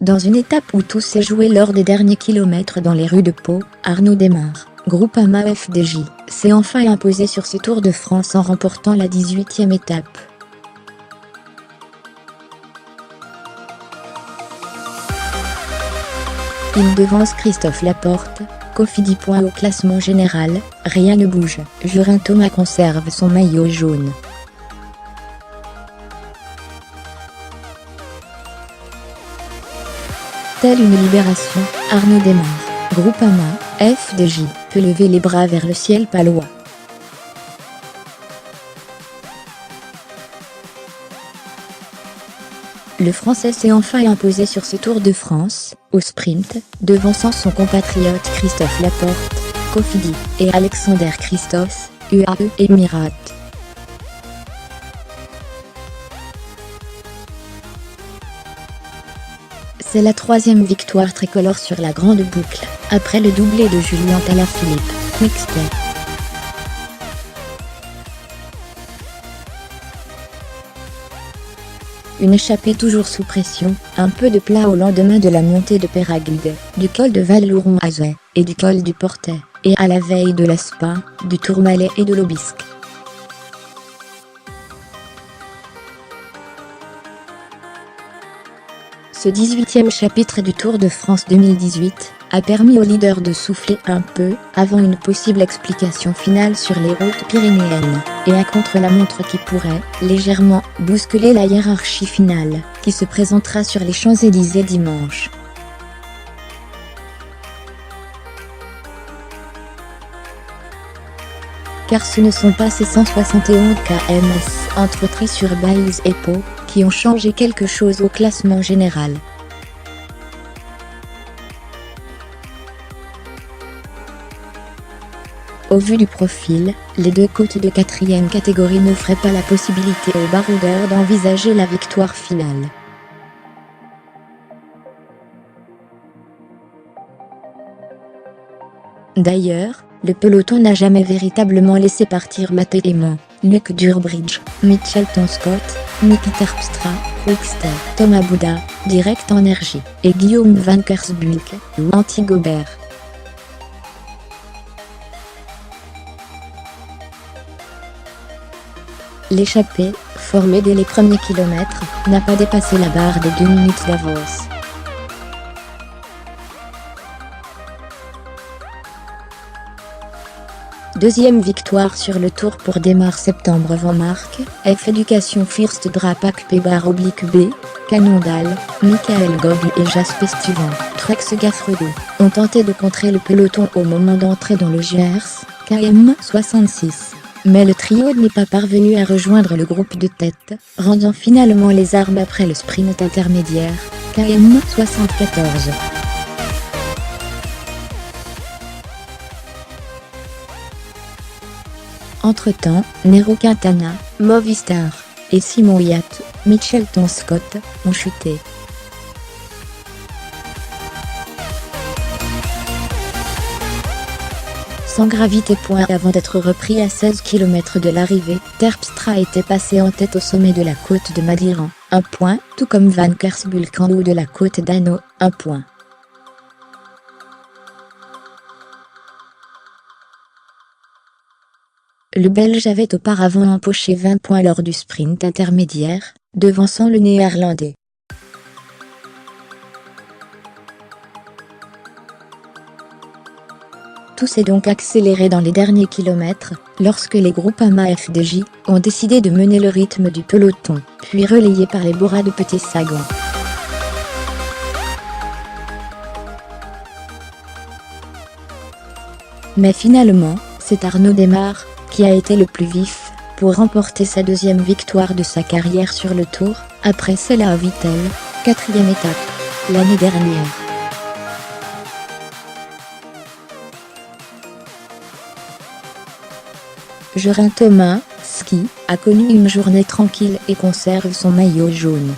Dans une étape où tout s'est joué lors des derniers kilomètres dans les rues de Pau, Arnaud Démare, Groupama FDJ, s'est enfin imposé sur ce Tour de France en remportant la 18e étape. Il devance Christophe Laporte, Cofidis. Au classement général, rien ne bouge, Geraint-Thomas conserve son maillot jaune. Telle une libération, Arnaud Démare, Groupama, FDJ, peut lever les bras vers le ciel palois. Le Français s'est enfin imposé sur ce Tour de France, au sprint, devançant son compatriote Christophe Laporte, Cofidis, et Alexander Kristoff, UAE Emirates. C'est la troisième victoire tricolore sur la grande boucle, après le doublé de Julien Alaphilippe, Quick-Step. Une échappée toujours sous pression, un peu de plat au lendemain de la montée de Péragudes, du col de Val-Louron-Azay, et du col du Portet, et à la veille de l'Aspin, du Tourmalet et de l'Aubisque. Ce 18e chapitre du Tour de France 2018 a permis aux leaders de souffler un peu avant une possible explication finale sur les routes pyrénéennes, et un contre-la-montre qui pourrait, légèrement, bousculer la hiérarchie finale, qui se présentera sur les Champs-Élysées dimanche. Car ce ne sont pas ces 171 km entre Trie-sur-Baïse et Pau qui ont changé quelque chose au classement général. Au vu du profil, les deux côtes de 4e catégorie n'offraient pas la possibilité aux baroudeurs d'envisager la victoire finale. D'ailleurs, le peloton n'a jamais véritablement laissé partir Matteo Aimant, Luc Durbridge, Mitchelton Scott, Niki Terpstra, Quick-Step, Thomas Bouda, Direct Energy, et Guillaume Van Kersbulk, ou Anti-Gobert. L'échappée, formée dès les premiers kilomètres, n'a pas dépassé la barre des 2 minutes d'avance. Deuxième victoire sur le Tour pour Démare. Septembre Van Mark, F Education First Drapac P/B, Canondal, Michael Gogl et Jasper Stuyven, Trek Segafredo, ont tenté de contrer le peloton au moment d'entrer dans le Gers, KM66. Mais le trio n'est pas parvenu à rejoindre le groupe de tête, rendant finalement les armes après le sprint intermédiaire, KM74. Entre-temps, Nairo Quintana, Movistar, et Simon Yates, Mitchelton Scott, ont chuté. Sans gravité. Avant d'être repris à 16 km de l'arrivée, Terpstra était passé en tête au sommet de la côte de Madiran, 1 point, tout comme Van Kersbulk en haut de la côte d'Ano, 1 point. Le Belge avait auparavant empoché 20 points lors du sprint intermédiaire, devançant le Néerlandais. Tout s'est donc accéléré dans les derniers kilomètres, lorsque les Groupama FDJ ont décidé de mener le rythme du peloton, puis relayés par les Bora de Petit Sagan. Mais finalement, c'est Arnaud Démare qui a été le plus vif, pour remporter sa deuxième victoire de sa carrière sur le Tour, après celle à Vittel, 4e étape, l'année dernière. Geraint-Thomas, ski, a connu une journée tranquille et conserve son maillot jaune.